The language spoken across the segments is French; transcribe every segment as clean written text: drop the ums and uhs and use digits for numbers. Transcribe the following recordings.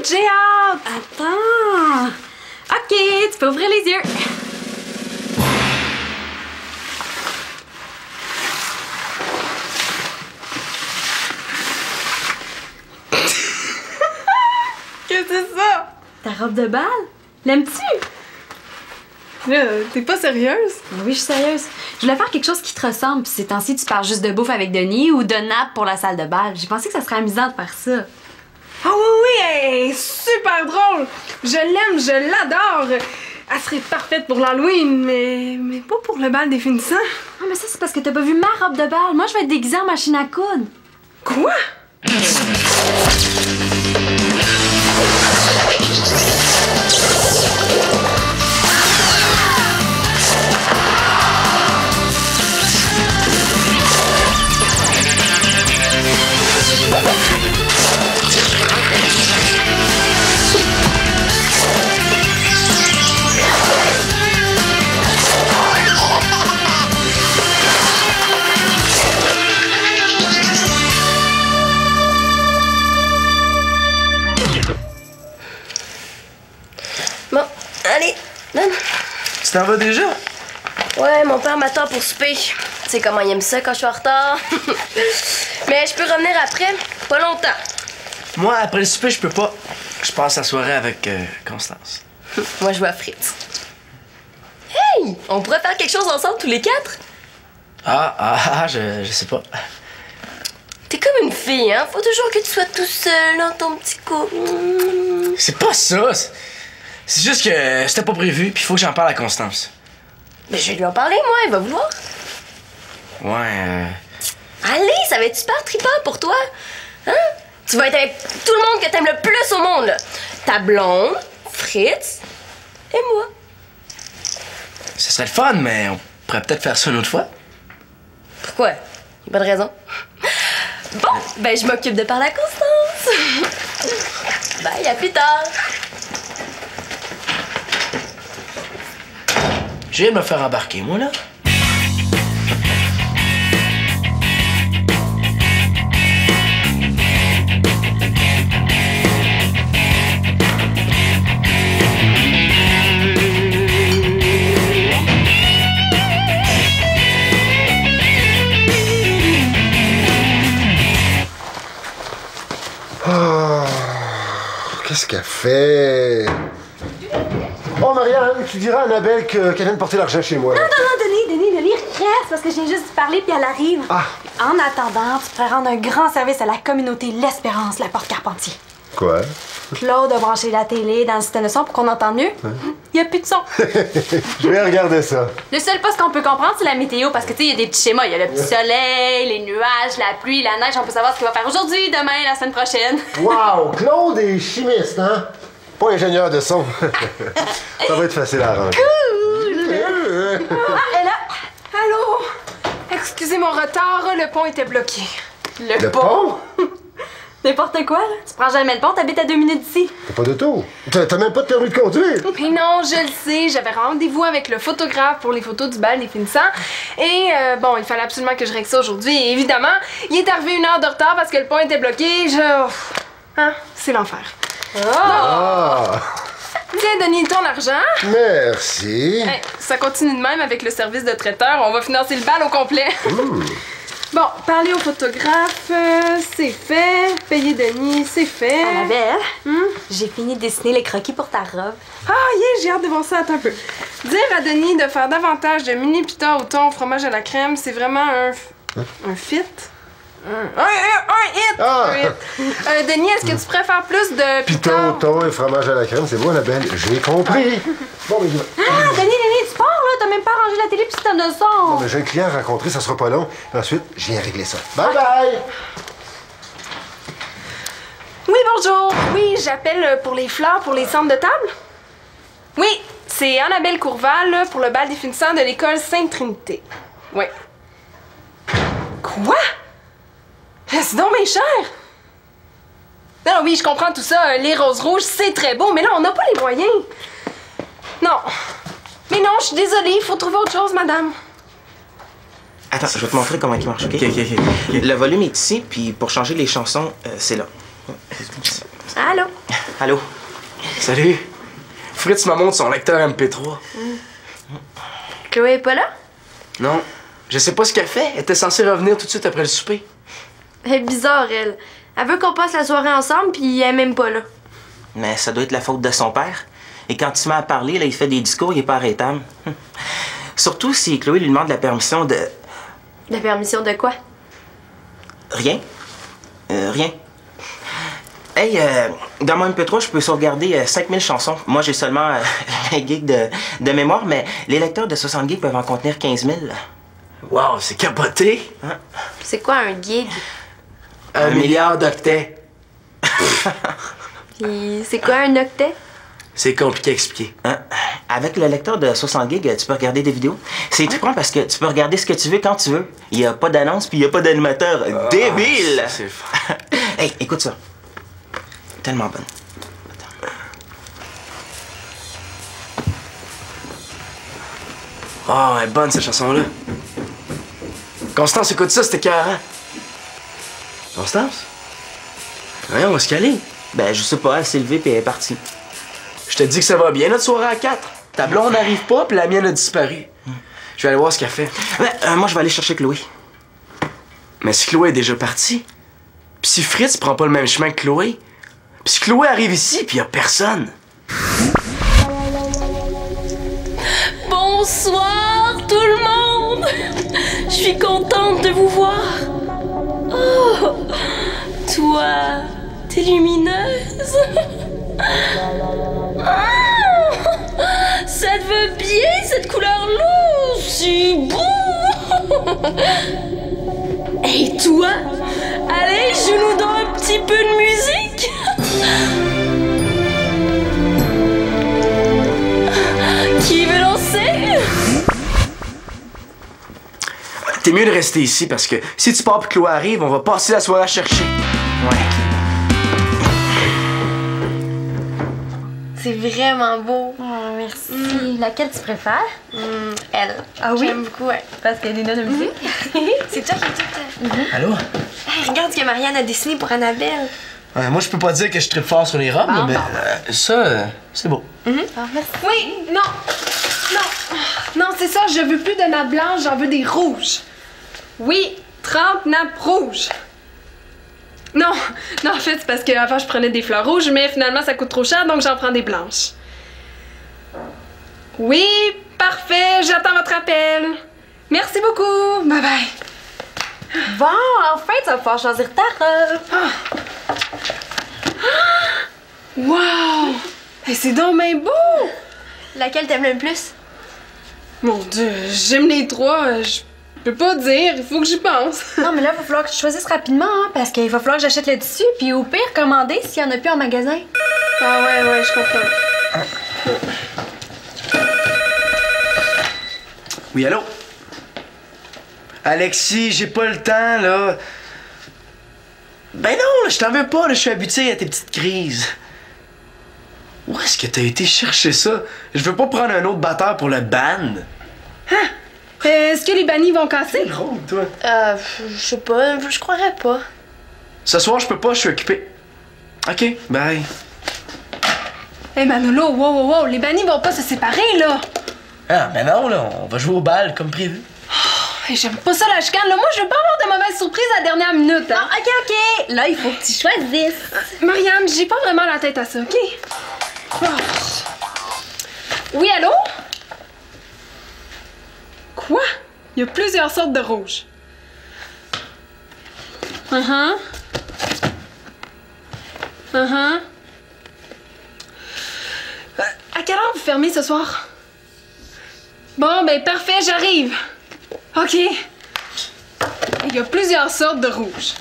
j'ai hâte! Attends! OK, tu peux ouvrir les yeux. Qu'est-ce que c'est ça? Ta robe de bal? L'aimes-tu? Là, t'es pas sérieuse? Oui, je suis sérieuse. Je voulais faire quelque chose qui te ressemble, puis ces temps-ci, tu parles juste de bouffe avec Denis ou de nappe pour la salle de bal. J'ai pensé que ça serait amusant de faire ça. Ah oui, elle est super drôle! Je l'aime, je l'adore! Elle serait parfaite pour l'Halloween, mais pas pour le bal des finissants. Ah, mais ça, c'est parce que t'as pas vu ma robe de bal. Moi, je vais être déguisée en machine à coudre. Quoi? Bon, allez, donne. Tu t'en vas déjà? Ouais, mon père m'attend pour souper. Tu sais comment il aime ça quand je suis en retard. Mais je peux revenir après, pas longtemps. Moi, après le souper, je peux pas. Je passe la soirée avec Constance. Moi, je vois Fritz. Hey! On pourrait faire quelque chose ensemble tous les quatre? Je sais pas. T'es comme une fille, hein? Faut toujours que tu sois tout seul dans ton petit coin. C'est pas ça. C'est juste que c'était pas prévu, puis il faut que j'en parle à Constance. Mais je vais lui en parler, moi, elle va vouloir. Ouais, Allez, ça va être super trippant pour toi. Hein? Tu vas être avec tout le monde que t'aimes le plus au monde, là. Ta blonde, Fritz et moi. ça serait le fun, mais on pourrait peut-être faire ça une autre fois. Pourquoi? Y'a pas de raison. Bon, ben je m'occupe de parler à Constance. Bye, à plus tard. Je viens de me faire embarquer, moi, là. Oh, qu'est-ce qu'elle fait? Oh, Marianne, tu diras à Annabelle qu'elle vient de porter l'argent chez moi. Non, Denis, reste, parce que je viens juste de parler puis elle arrive. Ah. En attendant, tu pourrais rendre un grand service à la communauté L'Espérance, la Porte Carpentier. Quoi? Claude a branché la télé dans le système de son pour qu'on entende mieux. Il y a plus de son. Je vais regarder ça. Le seul poste qu'on peut comprendre, c'est la météo, parce que tu sais, il y a des petits schémas. Il y a le petit soleil, les nuages, la pluie, la neige. On peut savoir ce qu'il va faire aujourd'hui, demain, la semaine prochaine. Wow, Claude est chimiste, hein? Pas ingénieur de son. Ça va être facile à arranger. Ah, elle a... Allô? Excusez mon retard, le pont était bloqué. Le pont? N'importe quoi, là. Tu prends jamais le pont, t'habites à 2 minutes d'ici. T'as pas d'auto? T'as même pas de permis de conduire? Mais non, je le sais, j'avais rendez-vous avec le photographe pour les photos du bal des finissants. Et bon, il fallait absolument que je règle ça aujourd'hui. Et évidemment, il est arrivé 1 heure de retard parce que le pont était bloqué. Hein? C'est l'enfer. Ah! Tiens, Denis, ton argent. Merci. Hey, ça continue de même avec le service de traiteur. On va financer le bal au complet. Bon, parler au photographe, c'est fait. Payer Denis, c'est fait. Annabelle, j'ai fini de dessiner les croquis pour ta robe. Ah, yeah, j'ai hâte de voir ça. Attends un peu. Dire à Denis de faire davantage de mini pita au thon, fromage à la crème, c'est vraiment un fit. Un hit! Ah. Un hit. Denis, est-ce que tu préfères plus de Piton, thon et fromage à la crème, c'est bon, Annabelle. J'ai compris. Bon, mais Ah, Denis, tu pars, là. T'as même pas rangé la télé puis système de son. bon, mais j'ai un client à rencontrer, ça sera pas long. Et ensuite, je viens régler ça. Bye bye! Oui, bonjour. Oui, j'appelle pour les fleurs pour les centres de table. Oui, c'est Annabelle Courval là, pour le bal des finissants de l'école Sainte-Trinité. Oui. Quoi? C'est donc bien cher! Non, oui, je comprends tout ça. Les roses rouges, c'est très beau, mais là, on n'a pas les moyens. Non. Mais non, je suis désolée, il faut trouver autre chose, madame. Attends, je vais te montrer comment il marche, OK? Le volume est ici, puis pour changer les chansons, c'est là. Allô? Allô? Salut. Fritz me montre son lecteur MP3. Chloé est pas là? Non, je sais pas ce qu'elle fait. Elle était censée revenir tout de suite après le souper. Elle est bizarre, elle. Elle veut qu'on passe la soirée ensemble, puis elle est même pas là. Mais ça doit être la faute de son père. Et quand il se met à parler, là, il fait des discours, il est pas arrêtable. Surtout si Chloé lui demande la permission de... La permission de quoi? Rien. Rien. Hey, dans mon MP3, je peux sauvegarder 5000 chansons. Moi, j'ai seulement 20 gigs de mémoire, mais les lecteurs de 60 gigs peuvent en contenir 15 000. Wow, c'est capoté. Hein? C'est quoi un gig? 1 milliard d'octets. Puis c'est quoi un octet? C'est compliqué à expliquer. Hein? Avec le lecteur de 60 gigs, tu peux regarder des vidéos. C'est trippant parce que tu peux regarder ce que tu veux quand tu veux. Il n'y a pas d'annonce puis il n'y a pas d'animateur. Débile! C'est fort. Hey, écoute ça. Tellement bonne. Oh, elle est bonne cette chanson-là. Constance, écoute ça, c'était carré. Constance? Voyons, où est-ce qu'elle est? Ben, je sais pas, elle s'est levée puis elle est partie. Je te dis que ça va bien, notre soirée à 4. Ta blonde n'arrive pas, puis la mienne a disparu. Je vais aller voir ce qu'elle fait. Ben, moi, je vais aller chercher Chloé. Mais si Chloé est déjà partie, puis si Fritz prend pas le même chemin que Chloé, puis si Chloé arrive ici, puis y a personne. Bonsoir tout le monde! Je suis contente de vous voir. Oh, toi, t'es lumineuse. Ah, ça te va bien cette couleur-là, c'est beau. Et toi, allez, joue-nous dans un petit peu de musique. Qui veut lancer? T'es mieux de rester ici parce que si tu pars puis Chloé arrive, on va passer la soirée à chercher. Ouais. C'est vraiment beau. Oh, merci. Laquelle tu préfères? Elle. Ah oui? J'aime beaucoup, ouais. Parce qu'elle est de musique. C'est toi qui es toute... Allô? Hey, regarde ce que Marianne a dessiné pour Annabelle. Moi, je peux pas dire que je tripe fort sur les robes, mais ça, c'est beau. Ah, merci. Oui, non. Non. Non, c'est ça, je veux plus de nappes blanches, j'en veux des rouges. Oui, 30 nappes rouges. Non, non, en fait, c'est parce qu'avant, je prenais des fleurs rouges, mais finalement, ça coûte trop cher, donc j'en prends des blanches. Oui, parfait, j'attends votre appel. Merci beaucoup. Bye bye. Bon, enfin, tu vas pouvoir choisir ta robe. Wow! Hey, c'est donc bien beau! Laquelle t'aimes le plus? Mon Dieu, j'aime les trois. Je peux pas dire, il faut que j'y pense. Non, mais là, il va falloir que tu choisisses rapidement, hein, parce qu'il va falloir que j'achète le tissu, puis au pire, commander s'il y en a plus en magasin. Ah ouais, je comprends. Oui, allô? Alexis, j'ai pas le temps, là. Ben non, là, je t'en veux pas, là, je suis habitué à tes petites crises. Où est-ce que t'as été chercher ça? Je veux pas prendre un autre batteur pour le band. Hein? Est-ce que les bannis vont casser? Quel rôle, toi? Je sais pas, je croirais pas. Ce soir, je peux pas, je suis occupé. OK, bye. Hey Manolo, wow, les bannis vont pas se séparer, là. Ah, ben non, là, on va jouer au bal comme prévu. Hey, j'aime pas ça la chicane, là. Moi, je veux pas avoir de mauvaises surprises à la dernière minute, hein. OK. Là, il faut que tu choisisses. Marianne, j'ai pas vraiment la tête à ça, OK? Oh. Oui, allô? Quoi? Il y a plusieurs sortes de rouge. À quelle heure vous fermez ce soir? Bon, ben parfait, j'arrive. OK. Il y a plusieurs sortes de rouge.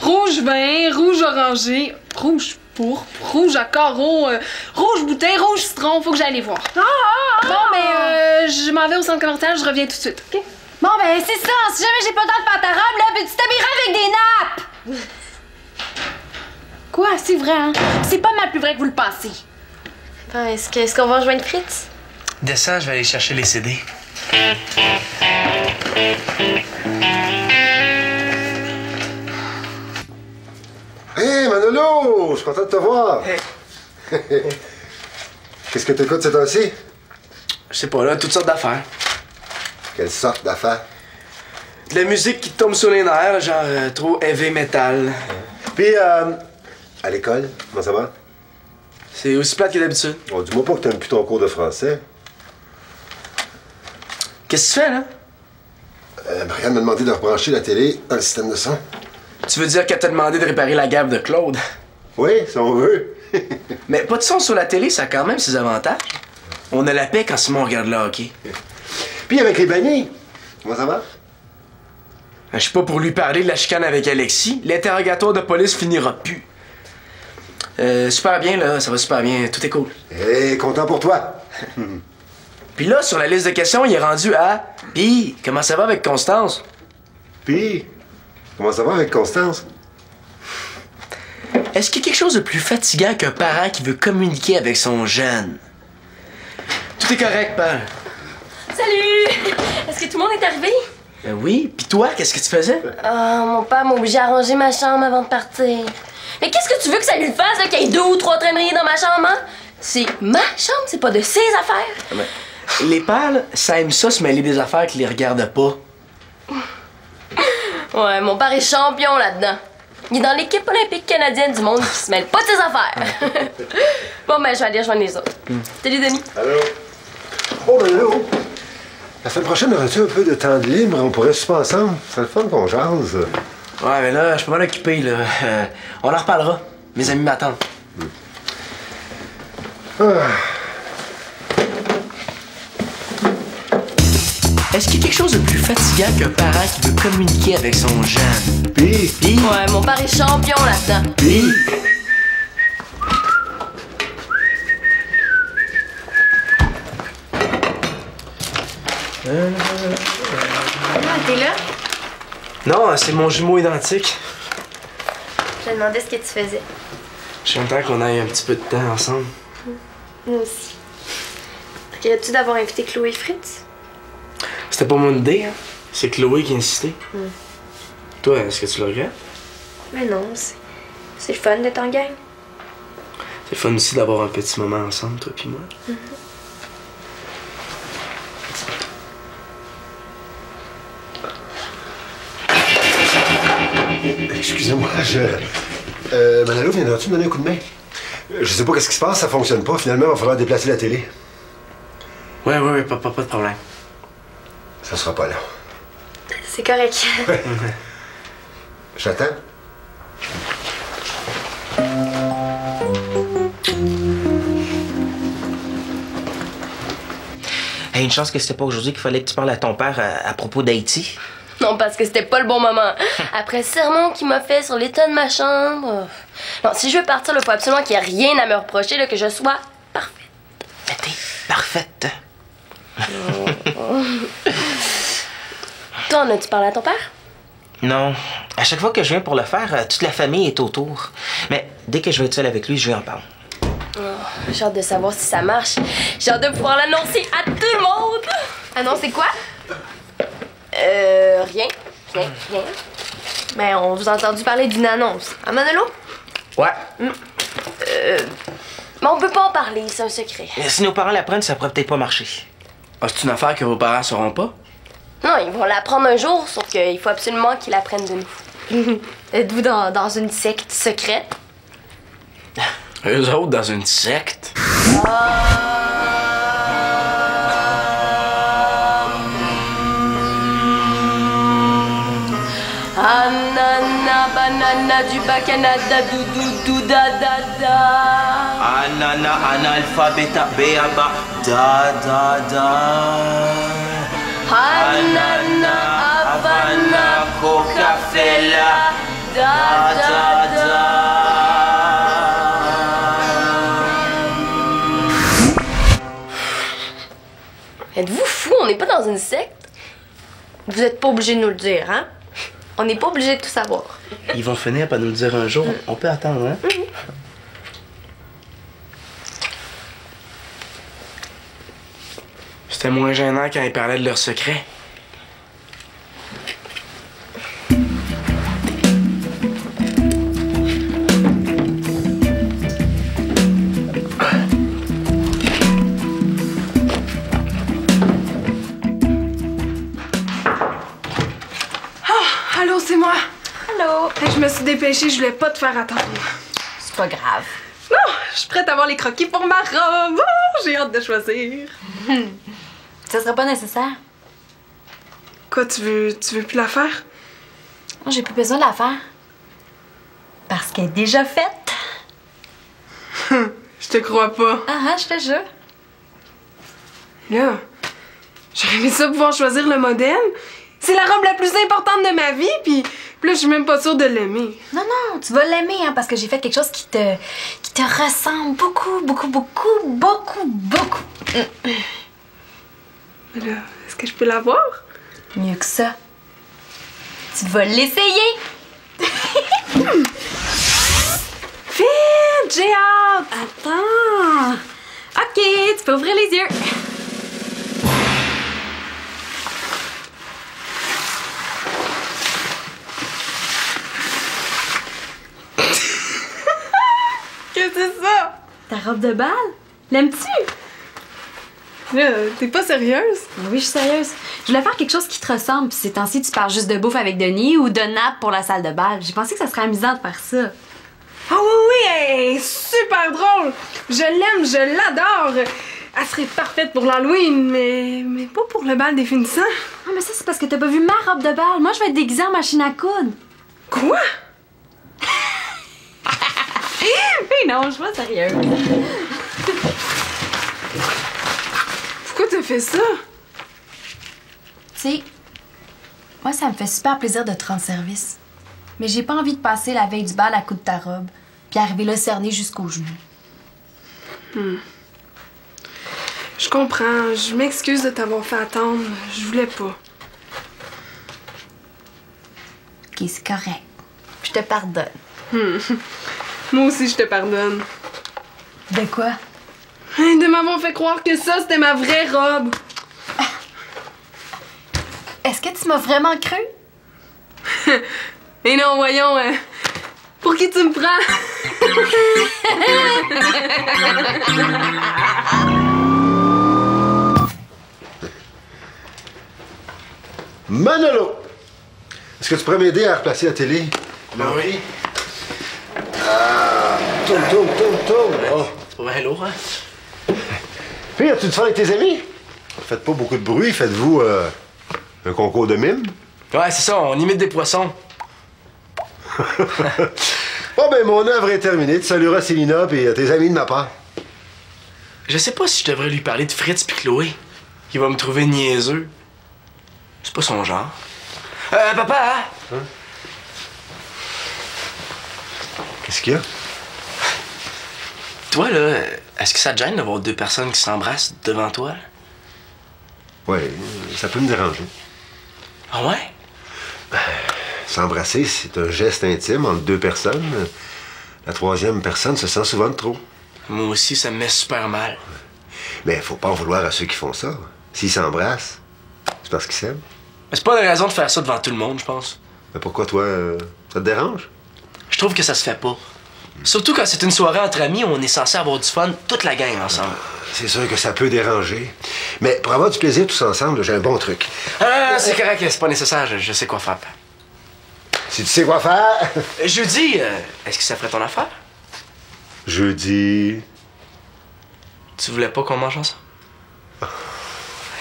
Rouge vin, rouge orangé, rouge pourpre, rouge à carreaux, rouge bouteille, rouge citron. Faut que j'aille les voir. Bon, ben, je m'en vais au centre commercial, je reviens tout de suite. OK? Bon, ben, c'est ça. Si jamais j'ai pas le temps de faire ta robe, là, ben, tu t'habilleras avec des nappes. Quoi? C'est vrai, hein? C'est pas mal plus vrai que vous le pensez. Bon, est-ce qu'on va rejoindre Fritz? Descends, je vais aller chercher les CD. Hé, Manolo! Je suis content de te voir! Hey. Qu'est-ce que t'écoutes ces temps-ci? Je sais pas, là, toutes sortes d'affaires. Quelle sorte d'affaires? De la musique qui te tombe sur les nerfs, genre trop heavy metal. Puis, à l'école, comment ça va? C'est aussi plate que d'habitude. Oh, dis-moi pas que t'aimes plus ton cours de français. Qu'est-ce que tu fais, là? Marianne m'a demandé de rebrancher la télé dans le système de son. Tu veux dire qu'elle t'a demandé de réparer la gaffe de Claude? Oui, si on veut. Mais pas de son sur la télé, ça a quand même ses avantages. On a la paix quand Simon regarde le hockey. Puis avec les bannis, comment ça va? Je suis pas pour lui parler de la chicane avec Alexis. L'interrogatoire de police finira plus. Super bien, là. Ça va super bien. Tout est cool. Content pour toi. Puis là, sur la liste de questions, il est rendu à... Puis, comment ça va avec Constance? Puis, comment ça va avec Constance? Est-ce qu'il y a quelque chose de plus fatigant qu'un parent qui veut communiquer avec son jeune? Tout est correct, père. Salut! Est-ce que tout le monde est arrivé? Oui, puis toi, qu'est-ce que tu faisais? Ah, mon père m'a obligé à ranger ma chambre avant de partir. Mais qu'est-ce que tu veux que ça lui fasse, là, qu'il y ait 2 ou 3 traîneries dans ma chambre, hein? C'est ma chambre, c'est pas de ses affaires. Les pères, là, ça aime ça se mêler des affaires qui les regardent pas. Ouais, mon père est champion là-dedans. Il est dans l'équipe olympique canadienne du monde qui se mêle pas de ses affaires. Bon, ben, je vais aller rejoindre les autres. Salut, Denis. Allô? Oh, ben là, la semaine prochaine, aurais-tu un peu de temps de libre? On pourrait souper ensemble. C'est le fun qu'on jase. Ouais, mais là, je suis pas mal occupé, là. On en reparlera. Mes amis m'attendent. Est-ce qu'il y a quelque chose de plus fatigant qu'un parent qui veut communiquer avec son jeune? Puis, Ouais, mon père est champion là-dedans. Puis... Ah, t'es là? Non, c'est mon jumeau identique. Je me demandais ce que tu faisais. Je suis content qu'on ait un petit peu de temps ensemble. Moi aussi. Regrettes-tu d'avoir invité Chloé et Fritz? C'était pas mon idée, hein? C'est Chloé qui a insisté. Toi, est-ce que tu le regrettes? Mais non, c'est le fun d'être en gang. C'est le fun aussi d'avoir un petit moment ensemble, toi puis moi. excusez-moi, Manalo, viendras-tu me donner un coup de main? Je sais pas qu'est-ce qui se passe, ça fonctionne pas. Finalement, il va falloir déplacer la télé. Ouais, pas de problème. Ça sera pas long. C'est correct. J'attends. Hey, une chance que c'était pas aujourd'hui qu'il fallait que tu parles à ton père à propos d'Haïti. Non, parce que c'était pas le bon moment. Après le sermon qu'il m'a fait sur l'état de ma chambre... Non, si je veux partir, il faut absolument qu'il n'y ait rien à me reprocher, là, que je sois parfaite. Mais t'es parfaite. Toi, en as-tu parlé à ton père? Non. À chaque fois que je viens pour le faire, toute la famille est autour. Mais dès que je vais être seule avec lui, je vais en parler. Oh, j'ai hâte de savoir si ça marche. J'ai hâte de pouvoir l'annoncer à tout le monde. Annoncer quoi? Rien. Ben, on vous a entendu parler d'une annonce. À Manolo? Ouais. Mais on peut pas en parler, c'est un secret. Mais si nos parents l'apprennent, ça pourrait peut-être pas marcher. Ah, c'est une affaire que vos parents sauront pas? Non, ils vont l'apprendre un jour, sauf qu'il faut absolument qu'ils l'apprennent de nous. Êtes-vous dans une secte secrète? Eux autres dans une secte? Anana, banana, du bas Canada, doudou, da, da, da. Anana, analphabeta, béaba, da, da, da. Anana, Havana, Coca-Cola, da, da, da. Êtes-vous fous? On n'est pas dans une secte? Vous êtes pas obligé de nous le dire, hein? On n'est pas obligé de tout savoir. Ils vont finir par nous le dire un jour. On peut attendre, hein? C'était moins gênant quand ils parlaient de leurs secrets. dépêcher, je voulais pas te faire attendre. C'est pas grave. Non, je suis prête à avoir les croquis pour ma robe. Oh, j'ai hâte de choisir. Ça sera pas nécessaire. Quoi, tu veux plus la faire? Non, j'ai plus besoin de la faire. Parce qu'elle est déjà faite. Je te crois pas. Ah, je te jure. Là, j'aurais aimé ça pouvoir choisir le modèle. C'est la robe la plus importante de ma vie, puis là, je suis même pas sûre de l'aimer. Non, non, tu vas l'aimer, hein, parce que j'ai fait quelque chose qui te ressemble beaucoup, beaucoup, beaucoup, beaucoup, beaucoup. Mais là, est-ce que je peux l'avoir? Mieux que ça. Tu vas l'essayer. Vite, j'ai hâte! Attends. OK, tu peux ouvrir les yeux. Qu'est-ce que c'est ça? Ta robe de bal? L'aimes-tu? Là, t'es pas sérieuse? Oui, je suis sérieuse. Je voulais faire quelque chose qui te ressemble, puis ces temps-ci, tu parles juste de bouffe avec Denis ou de nappe pour la salle de bal. J'ai pensé que ça serait amusant de faire ça. Ah oui, elle est super drôle! Je l'aime, je l'adore! Elle serait parfaite pour l'Halloween, mais pas pour le bal des finissants. Ah, mais ça, c'est parce que t'as pas vu ma robe de bal. Moi, je vais être déguisée en machine à coudre. Quoi? Mais non, je suis pas sérieuse. Pourquoi t'as fait ça? Tu sais, moi, ça me fait super plaisir de te rendre service. Mais j'ai pas envie de passer la veille du bal à coup de ta robe, puis arriver là cernée jusqu'aux genoux. Je comprends. Je m'excuse de t'avoir fait attendre. Je voulais pas. OK, c'est correct. Je te pardonne. Moi aussi, je te pardonne. De quoi? De m'avoir fait croire que ça, c'était ma vraie robe. Est-ce que tu m'as vraiment cru? Et non, voyons, pour qui tu me prends? Manolo! Est-ce que tu pourrais m'aider à replacer la télé? Oui. Tourne. Oh. C'est pas bien lourd, hein? Puis, as-tu du fun avec tes amis? Faites pas beaucoup de bruit, faites-vous un concours de mime? Ouais, c'est ça, on imite des poissons. Bon, ben, mon œuvre est terminée. Tu salueras Célina et tes amis de ma part. Je sais pas si je devrais lui parler de Fritz pis Chloé. Il va me trouver niaiseux. C'est pas son genre. Papa! Hein? Qu'est-ce qu'il y a? Toi, là, est-ce que ça te gêne d'avoir deux personnes qui s'embrassent devant toi? Ouais, ça peut me déranger. Ah ouais? S'embrasser, c'est un geste intime entre deux personnes. La troisième personne se sent souvent de trop. Moi aussi, ça me met super mal. Mais faut pas en vouloir à ceux qui font ça. S'ils s'embrassent, c'est parce qu'ils s'aiment. Mais c'est pas une raison de faire ça devant tout le monde, je pense. Mais pourquoi, toi, ça te dérange? Je trouve que ça se fait pas. Surtout quand c'est une soirée entre amis où on est censé avoir du fun, toute la gang ensemble. C'est sûr que ça peut déranger. Mais pour avoir du plaisir tous ensemble, j'ai un bon truc. Ah, c'est correct, c'est pas nécessaire, je sais quoi faire. Si tu sais quoi faire... Jeudi, est-ce que ça ferait ton affaire? Jeudi... Tu voulais pas qu'on mange ensemble?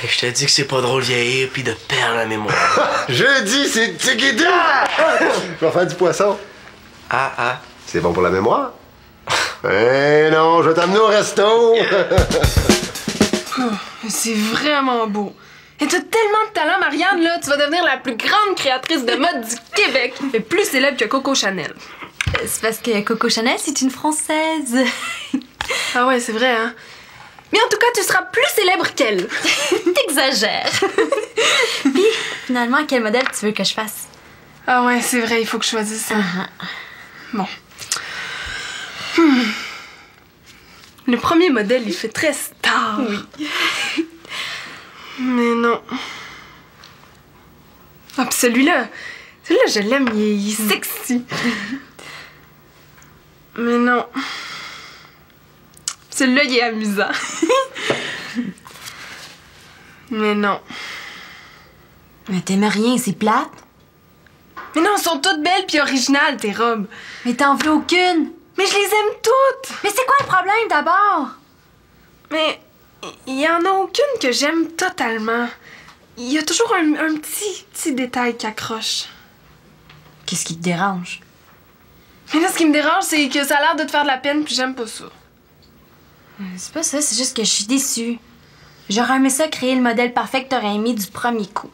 Hey, je te dis que c'est pas drôle vieillir puis de perdre la mémoire. Jeudi, c'est Tigida! Je vais faire du poisson. Ah. C'est bon pour la mémoire? Eh non, je vais t'amener au resto! C'est vraiment beau. Et t'as tellement de talent, Marianne, là. Tu vas devenir la plus grande créatrice de mode du Québec. Et plus célèbre que Coco Chanel. C'est parce que Coco Chanel, c'est une Française. Ah ouais, c'est vrai, hein? Mais en tout cas, tu seras plus célèbre qu'elle. T'exagères. Puis, finalement, quel modèle tu veux que je fasse? Ah ouais, c'est vrai, il faut que je choisisse ça. Bon. Le premier modèle, il fait très star. Oui. Mais non. Ah, pis celui-là, je l'aime, il est sexy. Mais non. Celui-là, il est amusant. Mais non. Mais t'aimes rien, c'est plate? Mais non, elles sont toutes belles puis originales, tes robes. Mais t'en veux aucune. Mais je les aime toutes. Mais c'est quoi le problème d'abord? Mais il y en a aucune que j'aime totalement. Il y a toujours un petit détail qui accroche. Qu'est-ce qui te dérange? Mais là, ce qui me dérange, c'est que ça a l'air de te faire de la peine puis j'aime pas ça. C'est pas ça, c'est juste que je suis déçue. J'aurais aimé ça créer le modèle parfait que t'aurais aimé du premier coup.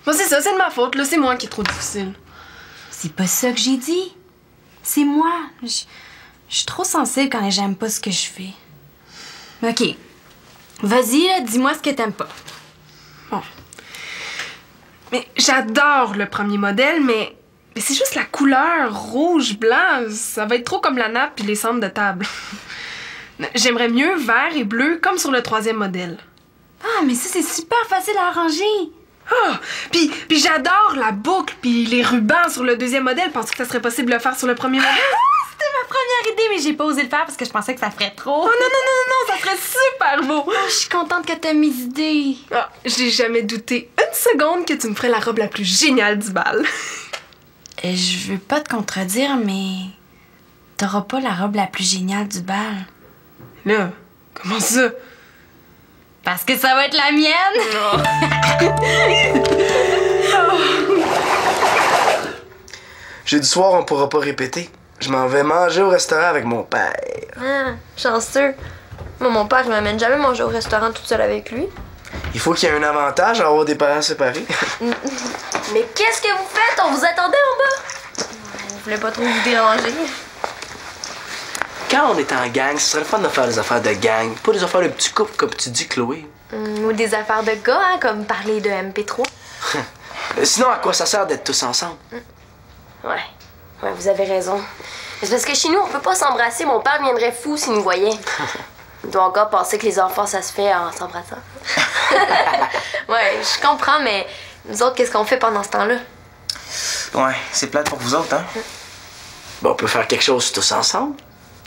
Bon, c'est ça, c'est de ma faute, là. C'est moi qui est trop difficile. C'est pas ça que j'ai dit. C'est moi. Je suis trop sensible quand j'aime pas ce que je fais. OK. Vas-y, là, dis-moi ce que t'aimes pas. Bon. Mais j'adore le premier modèle, mais c'est juste la couleur rouge-blanc. Ça va être trop comme la nappe puis les centres de table. J'aimerais mieux vert et bleu comme sur le troisième modèle. Ah, mais ça, c'est super facile à arranger. Ah! Puis j'adore la boucle puis les rubans sur le deuxième modèle. Penses-tu que ça serait possible de le faire sur le premier modèle? C'était ma première idée, mais j'ai pas osé le faire parce que je pensais que ça ferait trop. Oh non, ça serait super beau! Oh, je suis contente que t'aimes mes idées. Ah, j'ai jamais douté une seconde que tu me ferais la robe la plus géniale du bal. Je veux pas te contredire, mais t'auras pas la robe la plus géniale du bal. Là, comment ça? Parce que ça va être la mienne! Jeudi soir, on pourra pas répéter. Je m'en vais manger au restaurant avec mon père. Ah, chanceux. Moi, mon père, il m'amène jamais manger au restaurant toute seule avec lui. Il faut qu'il y ait un avantage à avoir des parents séparés. Mais qu'est-ce que vous faites? On vous attendait en bas. Vous voulez pas trop vous déranger. Quand on est en gang, ce serait le fun de faire des affaires de gang, pas des affaires de petits couples comme tu dis, Chloé. Ou des affaires de gars, hein, comme parler de MP3. Sinon, à quoi ça sert d'être tous ensemble? Ouais, vous avez raison. Mais c'est parce que chez nous, on peut pas s'embrasser. Mon père viendrait fou s'il nous voyait. Il doit encore penser que les enfants, ça se fait en s'embrassant. Ouais, je comprends, mais nous autres, qu'est-ce qu'on fait pendant ce temps-là? Ouais, c'est plate pour vous autres, hein? Bon, on peut faire quelque chose tous ensemble.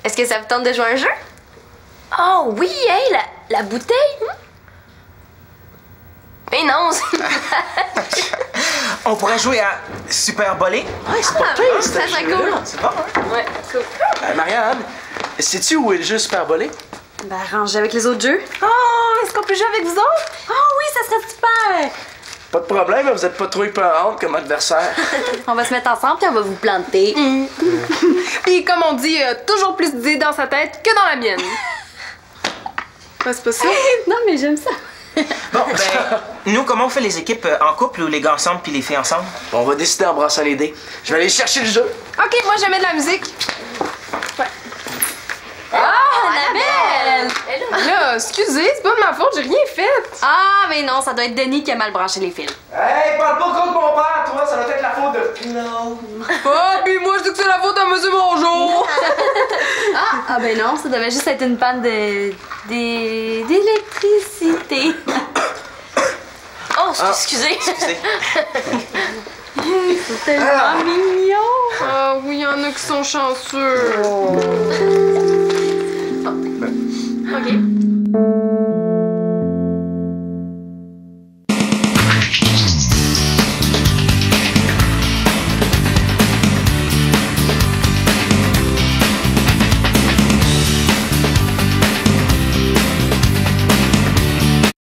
Est-ce que ça vous tente de jouer à un jeu? Oh oui, hey, la bouteille! Mais non! On pourrait jouer à Super Bolé. Ouais, c'est pas pire, ça serait cool. C'est bon, hein? Ouais, cool. Marianne, sais-tu où est le jeu Super Bolé? Ben, arrangez avec les autres jeux. Oh, est-ce qu'on peut jouer avec vous autres? Oh oui, ça serait super! Pas de problème, vous êtes pas trop épeurante comme adversaire. On va se mettre ensemble puis on va vous planter. Puis comme on dit, toujours plus d'idées dans sa tête que dans la mienne. Ouais, c'est pas ça? Non, mais j'aime ça. Bon, ben, nous, comment on fait les équipes en couple ou les gars ensemble puis les filles ensemble? On va décider en brassant les dés. Je vais aller chercher le jeu. Ok, moi j'aimais de la musique. Ouais. Annabelle! Là, excusez, c'est pas de ma faute, j'ai rien fait. Ah, mais non, ça doit être Denis qui a mal branché les fils. Hey, parle pas contre mon père, toi, ça doit être la faute de... Non. Ah, puis moi je dis que c'est la faute à Monsieur Bonjour. Ah, ben non, ça devait juste être une panne d'électricité. Oh, excusez. Excusez. C'est tellement mignon. Ah oui, il y en a qui sont chanceux. OK.